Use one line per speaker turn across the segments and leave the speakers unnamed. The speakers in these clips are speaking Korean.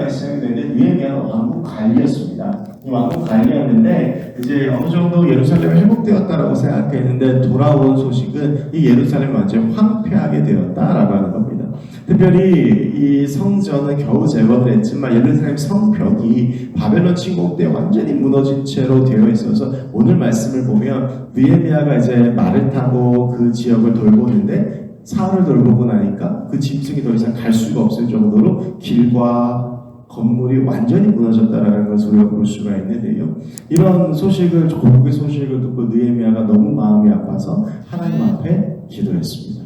시작이 되는데 느헤미야가 왕국 관리였습니다. 이 왕국 관리였는데 이제 어느 정도 예루살렘이 회복되었다라고 생각했는데 돌아온 소식은 이 예루살렘이 완전히 황폐하게 되었다라고 하는 겁니다. 특별히 이 성전은 겨우 제거를 했지만 예루살렘 성벽이 바벨론 침공 때 완전히 무너진 채로 되어 있어서 오늘 말씀을 보면 느헤미야가 이제 말을 타고 그 지역을 돌보는데 사흘을 돌보고 나니까 그 짐승이 더 이상 갈 수가 없을 정도로 길과 건물이 완전히 무너졌다라는 것을 우리가 볼 수가 있는데요. 이런 소식을 고국의 소식을 듣고 느헤미야가 너무 마음이 아파서 하나님 앞에 기도했습니다.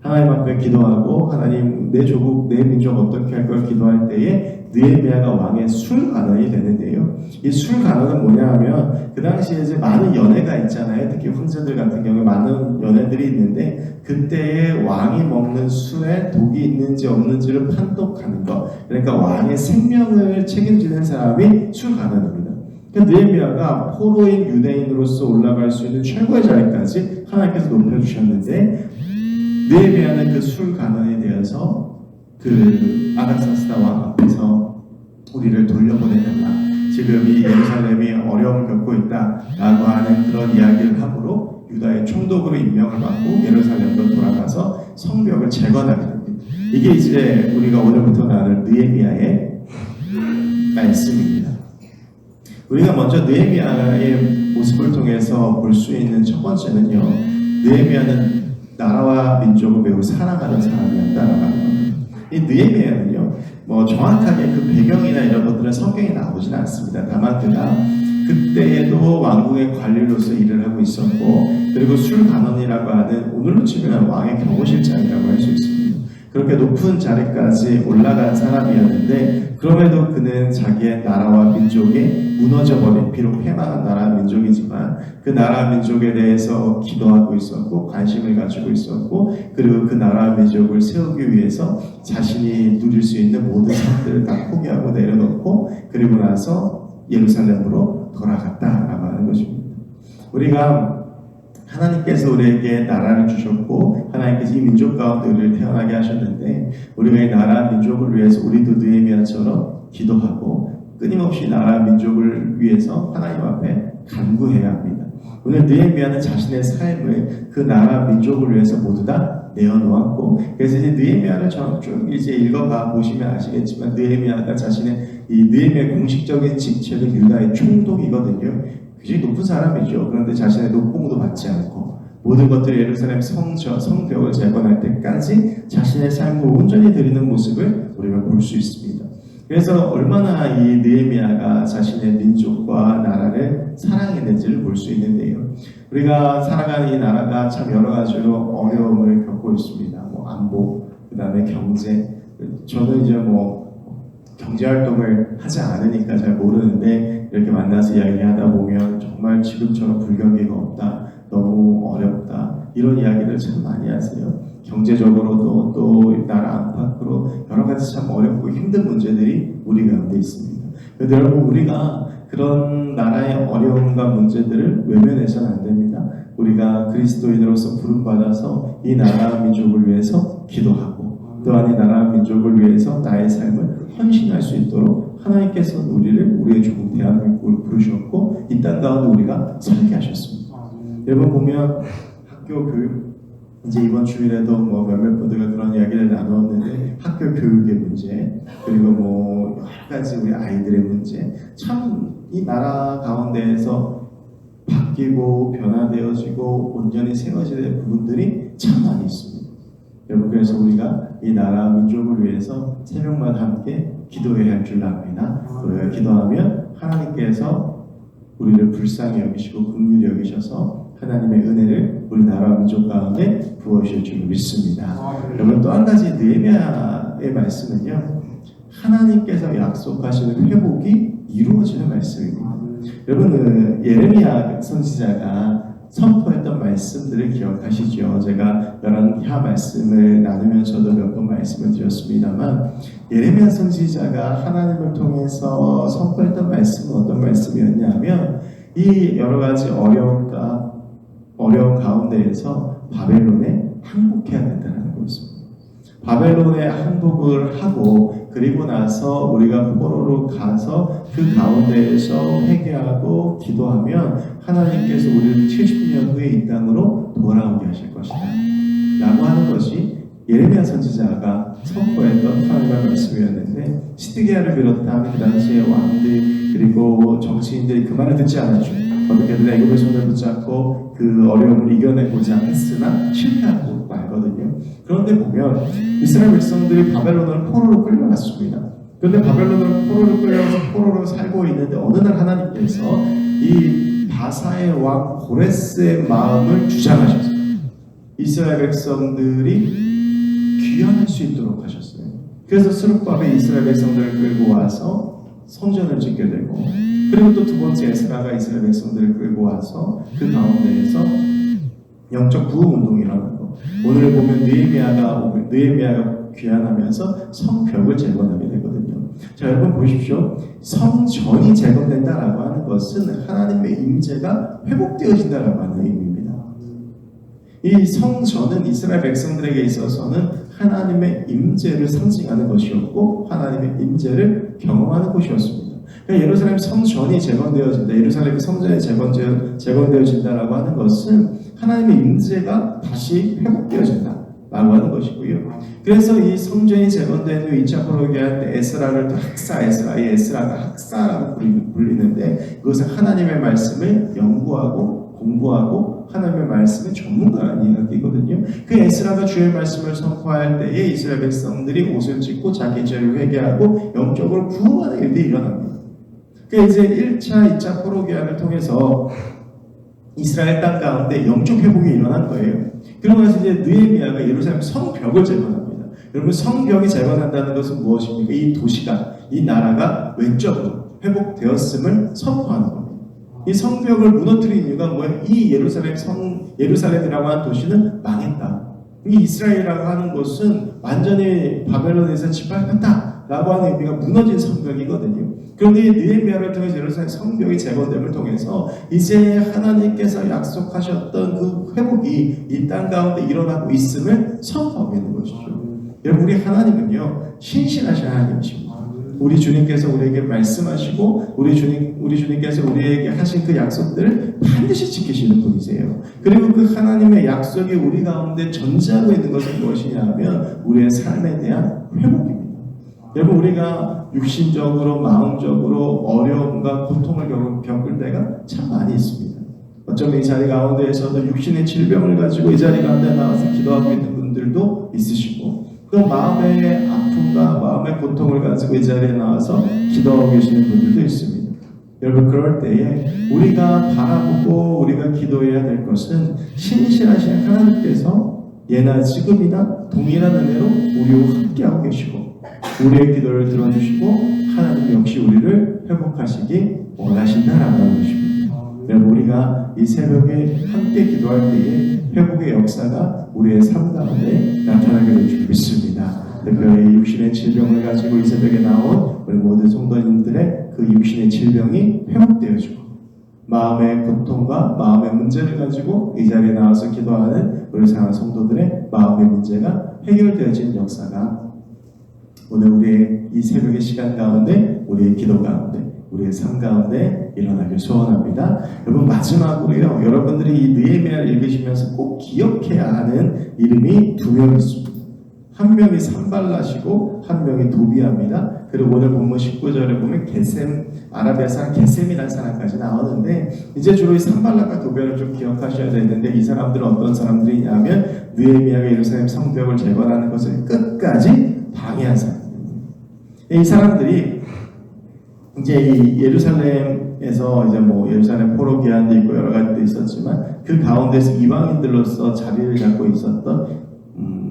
하나님 앞에 기도하고 하나님 내 조국 내 민족 어떻게 할 걸 기도할 때에 느헤미야가 왕의 술 간원이 되는데요. 이 술 간원은 뭐냐 하면 그 당시에 이제 많은 연회가 있잖아요. 특히 황제들 같은 경우에 많은 연회들이 있는데 그때에 왕이 먹는 술에 독이 있는지 없는지를 판독하는 것. 그러니까 왕의 생명을 책임지는 사람이 술 간원입니다. 느헤미야가 포로인 유대인으로서 올라갈 수 있는 최고의 자리까지 하나님께서 높여주셨는데 느헤미야는 그 술 간원에 대해서 그 아닥사스다 왕 앞에서 우리를 돌려보내달라. 지금 이 예루살렘이 어려움을 겪고 있다라고 하는 그런 이야기를 함으로 유다의 총독으로 임명을 받고 예루살렘으로 돌아가서 성벽을 재건하게 됩니다. 이게 이제 우리가 오늘부터 나눌 느헤미야의 말씀입니다. 우리가 먼저 느헤미야의 모습을 통해서 볼 수 있는 첫 번째는요. 느헤미야는 나라와 민족을 매우 사랑하는 사람이었다라고 하는 겁니다. 이 느헤미야는요, 뭐 정확하게 그 배경이나 이런 것들은 성경에 나오진 않습니다. 다만 그가 그때에도 왕국의 관리로서 일을 하고 있었고, 그리고 술 간원이라고 하는 오늘로 치면 왕의 경호실장이라고 할 수 있습니다. 그렇게 높은 자리까지 올라간 사람이었는데 그럼에도 그는 자기의 나라와 민족이 무너져버린 비록 패망한 나라 민족이지만 그 나라 민족에 대해서 기도하고 있었고 관심을 가지고 있었고 그리고 그 나라 민족을 세우기 위해서 자신이 누릴 수 있는 모든 것들을 다 포기하고 내려놓고 그리고 나서 예루살렘으로 돌아갔다라고 하는 것입니다. 우리가 하나님께서 우리에게 나라를 주셨고 하나님께서 이 민족 가운데 우리를 태어나게 하셨는데 우리가 이 나라 민족을 위해서 우리도 느헤미야처럼 기도하고 끊임없이 나라 민족을 위해서 하나님 앞에 간구해야 합니다. 오늘 느헤미야는 자신의 삶을 그 나라 민족을 위해서 모두 다 내어놓았고 그래서 이제 느헤미야를 쭉 이제 읽어가 보시면 아시겠지만 느헤미야가 자신의 이 느헤미야의 공식적인 직책은 유다의 총독이거든요. 굉장히 높은 사람이죠. 그런데 자신의 높봉도 받지 않고 모든 것들을 예루살렘 성벽을 재건할 때까지 자신의 삶을 온전히 드리는 모습을 우리가 볼 수 있습니다. 그래서 얼마나 이 느헤미야가 자신의 민족과 나라를 사랑했는지를 볼 수 있는데요. 우리가 살아가는 이 나라가 참 여러 가지로 어려움을 겪고 있습니다. 뭐 안보, 그 다음에 경제. 저는 이제 경제 활동을 하지 않으니까 잘 모르는데 이렇게 만나서 이야기하다 보면 정말 지금처럼 불경기가 없다, 너무 어렵다 이런 이야기를 참 많이 하세요. 경제적으로도 또 나라 안팎으로 여러 가지 참 어렵고 힘든 문제들이 우리 가운데 있습니다. 그런데 여러분 우리가 그런 나라의 어려움과 문제들을 외면해서는 안 됩니다. 우리가 그리스도인으로서 부름받아서 이 나라 민족을 위해서 기도하고 또한 이 나라 민족을 위해서 나의 삶을 헌신할 수 있도록 하나님께서 우리의 조국 대한민국을 부르셨고 이 땅 가운데 우리가 살게 하셨습니다. 여러분 보면 학교 교육 이제 이번 주일에도 몇몇 분들과 그런 이야기를 나누었는데 학교 교육의 문제 그리고 여러 가지 우리 아이들의 문제 참 이 나라 가운데에서 바뀌고 변화되어지고 온전히 새로워지는 될 부분들이 참 많이 있습니다. 여러분 그래서 우리가 이 나라 민족을 위해서 새벽마다 함께 기도해야 할 줄 압니다. 우리가 기도하면 하나님께서 우리를 불쌍히 여기시고 긍휼히 여기셔서 하나님의 은혜를 우리 나라 민족 가운데 부어주실 줄 믿습니다. 여러분 또 한 가지 느헤미야의 말씀은요. 하나님께서 약속하시는 회복이 이루어지는 말씀입니다. 여러분 예레미야 선지자가 선포했던 말씀들을 기억하시죠? 제가 열왕기하 말씀을 나누면서도 몇 번 말씀을 드렸습니다만 예레미야 선지자가 하나님을 통해서 선포했던 말씀은 어떤 말씀이었냐면 이 여러 가지 어려움 가운데에서 바벨론에 항복해야 된다는 것입니다. 바벨론에 항복을 하고 그 그리고 나서 우리가 포로로 가서 그 가운데에서 회개하고 기도하면 하나님께서 우리를 70년 후에 이 땅으로 돌아오게 하실 것이다 라고 하는 것이 예레미야 선지자가 선포했던 하나님의 말씀이었는데, 시드기야를 비롯한 그 당시의 왕들 그리고 정치인들이 그 말을 듣지 않았죠. 어떻게든 애굽의 손을 붙잡고 그 어려움을 이겨내고자 했으나 실패하고 말거든요. 그런데 보면 이스라엘 백성들이 바벨론으로 포로로 끌려갔습니다. 그런데 바벨론으로 포로로 끌려가서 포로로 살고 있는데 어느 날 하나님께서 이 바사의 왕 고레스의 마음을 주장하셨어요. 이스라엘 백성들이 귀환할 수 있도록 하셨어요. 그래서 스룹바벨이 이스라엘 백성들을 끌고 와서 성전을 짓게 되고, 그리고 또 두 번째 에스라가 이스라엘 백성들을 끌고 와서 그 가운데에서 영적 부흥 운동이 일어나고, 오늘 보면 느헤미야가 귀환하면서 성벽을 재건하게 되거든요. 자, 여러분 보십시오. 성전이 재건된다라고 하는 것은 하나님의 임재가 회복되어진다라고 하는 의미입니다. 이 성전은 이스라엘 백성들에게 있어서는 하나님의 임재를 상징하는 것이었고 하나님의 임재를 경험하는 곳이었습니다. 그러니까 예루살렘 성전이 재건되어진다, 예루살렘 성전이 재건되어진다라고 하는 것은 하나님의 임재가 다시 회복되어진다 라고 하는 것이고요. 그래서 이 성전이 재건된 후 2차 포로기할 때 에스라를 또 이 에스라가 학사라고 불리는데, 이것은 하나님의 말씀을 연구하고 공부하고 하나님의 말씀의 전문가라는 이야기거든요. 그 에스라가 주의 말씀을 선포할 때에 이스라엘 백성들이 옷을 찢고 자기 죄를 회개하고 영적으로 부흥하는 일들이 일어납니다. 그러니까 이제 1차, 2차 포로기한을 통해서 이스라엘 땅 가운데 영적 회복이 일어난 거예요. 그러고 나서 이제 느헤미야가 예루살렘 성벽을 재건합니다. 여러분, 성벽이 재건한다는 것은 무엇입니까? 이 도시가, 이 나라가 외적으로 회복되었음을 선포하는 겁니다. 이 성벽을 무너뜨린 이유가 뭐예요? 이 예루살렘이라고 하는 도시는 망했다. 이 이스라엘이라고 하는 곳은 완전히 바벨론에서 짓밟혔다 라고 하는 의미가 무너진 성벽이거든요. 그런데 이 느헤미야를 통해서 예루살렘 성벽이 재건됨을 통해서 이제 하나님께서 약속하셨던 그 회복이 이 땅 가운데 일어나고 있음을 선포하고 있는 것이죠. 여러분, 우리 하나님은요 신실하신 하나님이십니다. 우리 주님께서 우리에게 말씀하시고 우리 주님께서 우리에게 하신 그 약속들을 반드시 지키시는 분이세요. 그리고 그 하나님의 약속이 우리 가운데 전제하고 있는 것은 무엇이냐 하면 우리의 삶에 대한 회복입니다. 여러분, 우리가 육신적으로 마음적으로 어려움과 고통을 겪을 때가 참 많이 있습니다. 어쩌면 이 자리 가운데에서도 육신의 질병을 가지고 이 자리 가운데 나와서 기도하고 있는 분들도 있으시고, 그 마음의 아픔과 마음의 고통을 가지고 이 자리에 나와서 기도하고 계시는 분들도 있습니다. 여러분, 그럴 때에 우리가 바라보고 우리가 기도해야 될 것은 신실하신 하나님께서 예나 지금이나 동일한 은혜로 우리와 함께하고 계시고 우리의 기도를 들어주시고 하나님 역시 우리를 회복하시기 원하신다라는 것입니다. 여러분, 우리가 이 새벽에 함께 기도할 때에 회복의 역사가 우리의 삶 가운데 나타나게 될 줄 믿습니다. 특별히 육신의 질병을 가지고 이 새벽에 나온 우리 모든 성도님들의 그 육신의 질병이 회복되어지고, 마음의 고통과 마음의 문제를 가지고 이 자리에 나와서 기도하는 우리 사랑하는 성도들의 마음의 문제가 해결되어지는 역사가 오늘 우리의 이 새벽의 시간 가운데, 우리의 기도 가운데, 우리의 삶 가운데 일어나길 소원합니다. 여러분, 마지막으로요, 여러분들이 이 느헤미야를 읽으시면서 꼭 기억해야 하는 이름이 두 명 있습니다. 한 명이 산발랏이고 한 명이 도비아입니다. 그리고 오늘 본문 19절에 보면 아라비아 사람 게셈이라는 사람까지 나오는데, 이제 주로 이 산발랏과 도비아를 좀 기억하셔야 되는데, 이 사람들은 어떤 사람들이냐면 느헤미야가 예루살렘 성벽을 재건하는 것을 끝까지 방해한 사람입니다. 이 사람들이 이제 이 예루살렘에서 이제 예루살렘 포로 기한도 있고 여러 가지도 있었지만, 그 가운데서 이방인들로서 자리를 잡고 있었던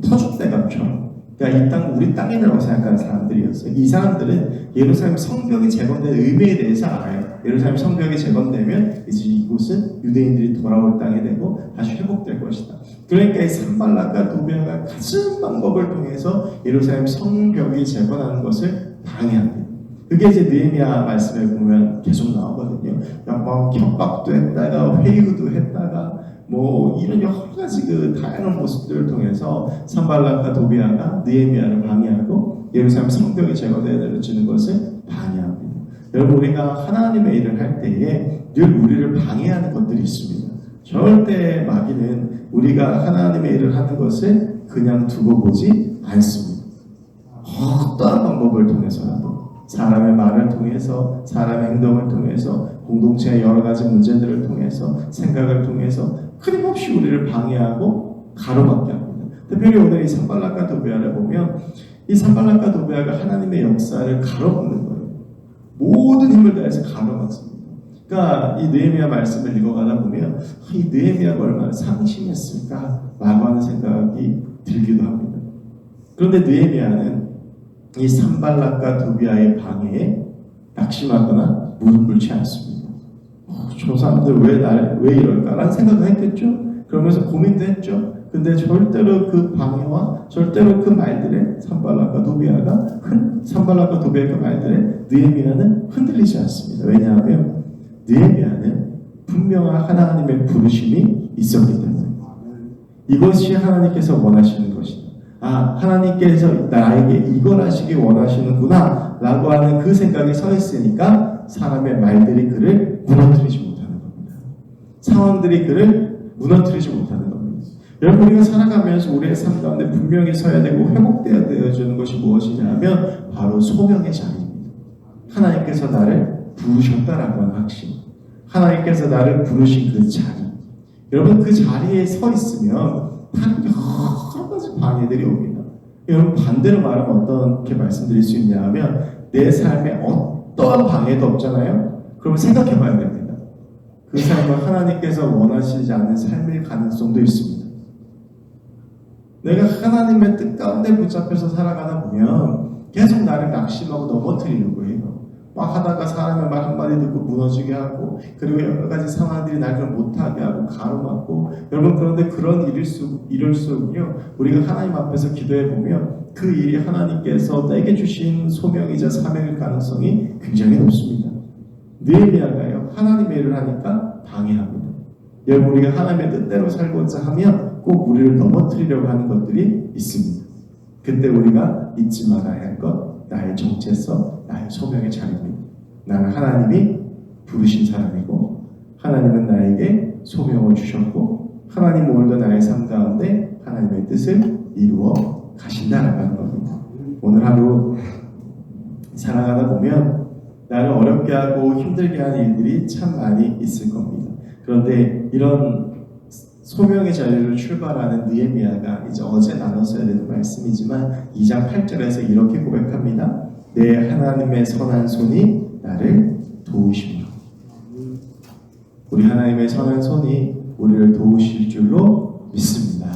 터줏대감처럼, 그러니까 이 땅 우리 땅이라고 생각하는 사람들이었어요. 이 사람들은 예루살렘 성벽이 재건된 의미에 대해서 알아요. 예루살렘 성벽이 재건되면 이제 이곳은 유대인들이 돌아올 땅이 되고 다시 회복될 것이다. 그러니까 이 산발랏과 도비아가 같은 방법을 통해서 예루살렘 성벽이 재건하는 것을 방해합니다. 그게 이제 느헤미야 말씀에 보면 계속 나오거든요. 협박도 했다가 회유도 했다가 이런 여러 가지 그 다양한 모습들을 통해서 산발랏과 도비아가 느헤미야를 방해하고 예루살렘 성벽이 제거되어지는 것을 방해합니다. 여러분, 우리가 하나님의 일을 할 때에 늘 우리를 방해하는 것들이 있습니다. 절대 마귀는 우리가 하나님의 일을 하는 것을 그냥 두고 보지 않습니다. 어떠한 방법을 통해서라도, 사람의 말을 통해서, 사람의 행동을 통해서, 공동체의 여러 가지 문제들을 통해서, 생각을 통해서 끊임없이 우리를 방해하고 가로막게 합니다. 특별히 오늘 이 산발락과 도비아를 보면 이 산발락과 도비아가 하나님의 역사를 가로막는 거예요. 모든 힘을 다해서 가로막습니다. 그러니까 이 느헤미야 말씀을 읽어가다 보면 이 느헤미야가 얼마나 상심했을까 라고 하는 생각이 들기도 합니다. 그런데 느헤미야는 이 산발락과 도비아의 방해에 낙심하거나 무릎 꿇지 않습니다. 저 사람들 왜 이럴까라는 생각을 했겠죠. 그러면서 고민도 했죠. 근데 절대로 그 방해와 절대로 그 말들에 산발락과 도비아가 그 말들에 느헤미야는 흔들리지 않습니다. 왜냐하면 느헤미야는 분명한 하나님의 부르심이 있었기 때문에 이것이 하나님께서 원하시는 것이다. 하나님께서 나에게 이걸 하시기 원하시는구나 라고 하는 그 생각이 서 있으니까 사람의 말들이 그를 무너뜨리지 못하는 겁니다. 상황들이 그를 무너뜨리지 못하는 겁니다. 여러분, 우리가 살아가면서 우리의 삶 가운데 분명히 서야 되고 회복되어야 되어주는 것이 무엇이냐 하면 바로 소명의 자리입니다. 하나님께서 나를 부르셨다라고 하는 확신, 하나님께서 나를 부르신 그 자리, 여러분 그 자리에 서 있으면 다른 여러 가지 방해들이 옵니다. 여러분, 반대로 말하면 어떻게 말씀드릴 수 있냐 하면 내 삶에 어떠한 방해도 없잖아요. 그럼 생각해 봐야 됩니다. 그 삶은 하나님께서 원하시지 않는 삶일 가능성도 있습니다. 내가 하나님의 뜻 가운데 붙잡혀서 살아가다 보면 계속 나를 낙심하고 넘어뜨리려고 해요. 막 하다가 사람의 말 한마디 듣고 무너지게 하고, 그리고 여러 가지 상황들이 날 그걸 못하게 하고 가로막고. 여러분, 그런데 그런 일일수록요, 우리가 하나님 앞에서 기도해 보면 그 일이 하나님께서 내게 주신 소명이자 사명일 가능성이 굉장히 높습니다. 느헤미야가요, 하나님의 일을 하니까 방해합니다. 여러분, 우리가 하나님의 뜻대로 살고자 하면 꼭 우리를 넘어뜨리려고 하는 것들이 있습니다. 그때 우리가 잊지 말아야 할 것, 나의 정체성, 나의 소명의 자리입니다. 나는 하나님이 부르신 사람이고, 하나님은 나에게 소명을 주셨고, 하나님 오늘도 나의 삶 가운데 하나님의 뜻을 이루어 가신다라고 하는 겁니다. 오늘 하루 살아가다 보면 나를 어렵게 하고 힘들게 하는 일들이 참 많이 있을 겁니다. 그런데 이런 소명의 자리를 출발하는 느헤미야가 이제 어제 나눴어야 되는 말씀이지만 2장 8절에서 이렇게 고백합니다. 내 하나님의 선한 손이 나를 도우시며. 우리 하나님의 선한 손이 우리를 도우실 줄로 믿습니다.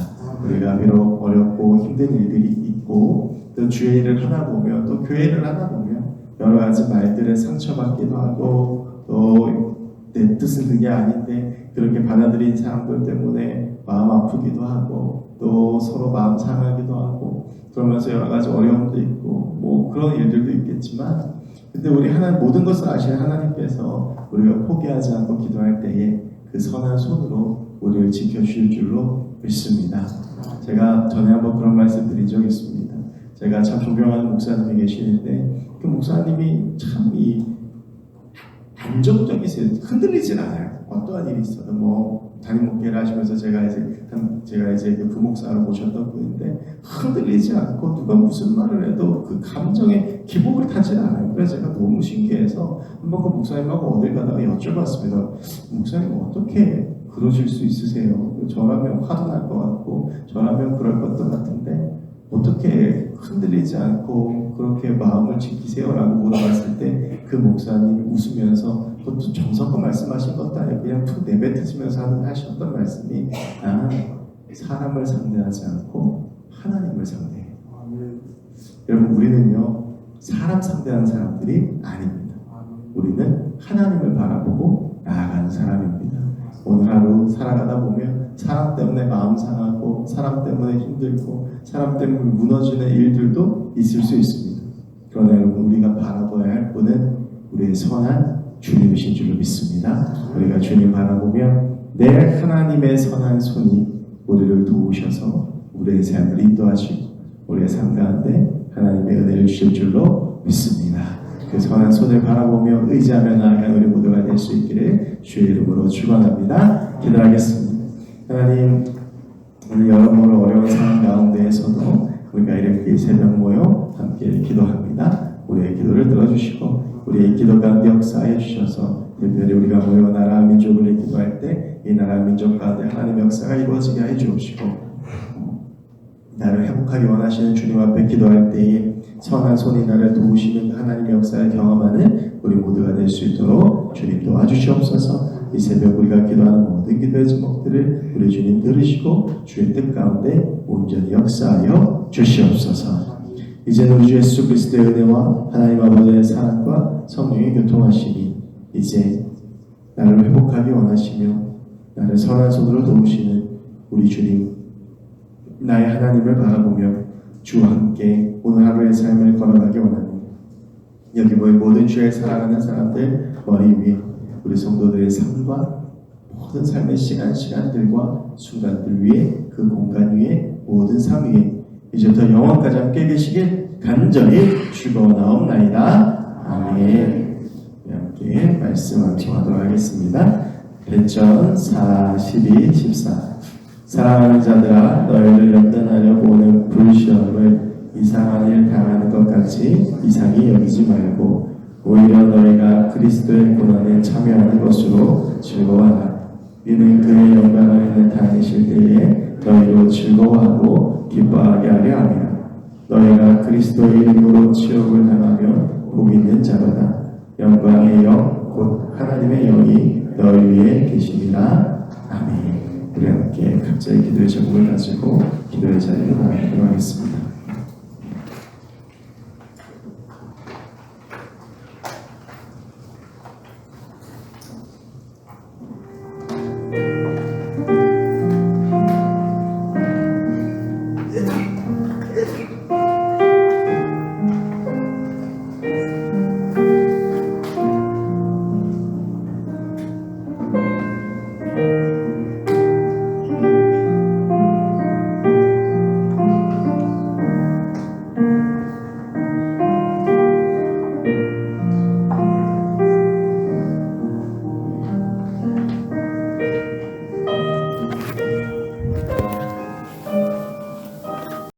우리가 비록 어렵고 힘든 일들이 있고, 또 주의 일을 하다 보면, 또 교회 일을 하다 보면 여러 가지 말들에 상처받기도 하고, 또 내 뜻은 그게 아닌데 그렇게 받아들인 사람들 때문에 마음 아프기도 하고, 또 서로 마음 상하기도 하고, 그러면서 여러 가지 어려움도 있고, 뭐 그런 일들도 있겠지만, 근데 우리 모든 것을 아시는 하나님께서 우리가 포기하지 않고 기도할 때에 그 선한 손으로 우리를 지켜주실 줄로 믿습니다. 제가 전에 한번 그런 말씀 드린 적이 있습니다. 제가 참 존경하는 목사님이 계시는데 그 목사님이 참 안정적이세요. 흔들리진 않아요. 어떠한 일이 있어도 뭐 담임 목회를 하시면서 제가 이제 그 부목사로 모셨던 분인데 흔들리지 않고 누가 무슨 말을 해도 그 감정에 기복을 타지 않아요. 그래서 제가 너무 신기해서 한번 그 목사님하고 어딜 가다가 여쭤봤습니다. 목사님 어떻게 그러실 수 있으세요? 저라면 화도 날 것 같고 저라면 그럴 것도 같은데 어떻게 흔들리지 않고 그렇게 마음을 지키세요? 라고 물어봤을 때 그 목사님이 웃으면서, 그것도 정성껏 말씀하신 것도 아니고 그냥 툭 내뱉으시면서 하셨던 말씀이, 사람을 상대하지 않고 하나님을 상대해요. 여러분, 우리는요 사람 상대하는 사람들이 아닙니다. 우리는 하나님을 바라보고 나아가는 사람입니다. 오늘 하루 살아가다 보면 사람 때문에 마음 상하고, 사람 때문에 힘들고, 사람 때문에 무너지는 일들도 있을 수 있습니다. 그러나 여러분, 우리가 바라봐야 할 분은 우리의 선한 주님이신 줄로 믿습니다. 우리가 주님 바라보면 내 하나님의 선한 손이 우리를 도우셔서 우리의 삶을 인도하시고, 우리의 삶 가운데 하나님의 은혜를 주실 줄로 믿습니다. 그 선한 손을 바라보며 의지하며 나아가는 우리 모두가 될 수 있기를 주의 이름으로 축원합니다. 기도하겠습니다. 하나님, 오늘 여러모로 어려운 상황 가운데에서도 우리가 이렇게 새벽 모여 함께 기도합니다. 우리의 기도를 들어주시고 우리의 기도 가운데 역사해 주셔서 특별히 우리가 모여 나라 민족을 위해 기도할 때 이 나라 민족 가운데 하나님의 역사가 이루어지게 해 주옵시고, 나를 회복하기 원하시는 주님 앞에 기도할 때에 선한 손이 나를 도우시는 하나님의 역사를 경험하는 우리 모두가 될 수 있도록 주님 도와주시옵소서. 이 새벽 우리가 기도하는 모든 기도의 제목들을 우리 주님 들으시고 주의 뜻 가운데 온전히 역사하여 주시옵소서. 이제는 우리 주 예수 그리스도의 은혜와 하나님 아버지의 사랑과 성령의 교통하심이 이제 나를 회복하기 원하시며 나를 선한 손으로 도우시는 우리 주님, 나의 하나님을 바라보며 주와 함께 오늘 하루의 삶을 걸어가기 원합니다. 여기 모인 모든 주의 사랑하는 사람들 머리 위에 우리 성도들의 삶과 모든 삶의 시간들과 순간들 위에, 그 공간 위에, 모든 삶 위에 이제부터 영원까지 함께 계시길 간절히 축원하옵나이다. 아멘. 함께 말씀 암송하도록 하겠습니다. 배전 42, 14. 사랑하는 자들아, 너희를 연단하려고 오는 불시험을 이상한 일 당하는 것 같이 이상히 여기지 말고 오히려 너희가 그리스도의 고난에 참여하는 것으로 즐거워하라. 이는 그의 영광을 있는 다니실 때에 너희로 즐거워하고 기뻐하게 하려 함이라. 너희가 그리스도의 이름으로 치욕을 당하면 복 있는 자로다. 영광의 영 곧 하나님의 영이 너희 위에 계시리라. 아멘. 우리 함께 각자의 기도의 제목을 가지고 기도의 자리로 나가도록 하겠습니다.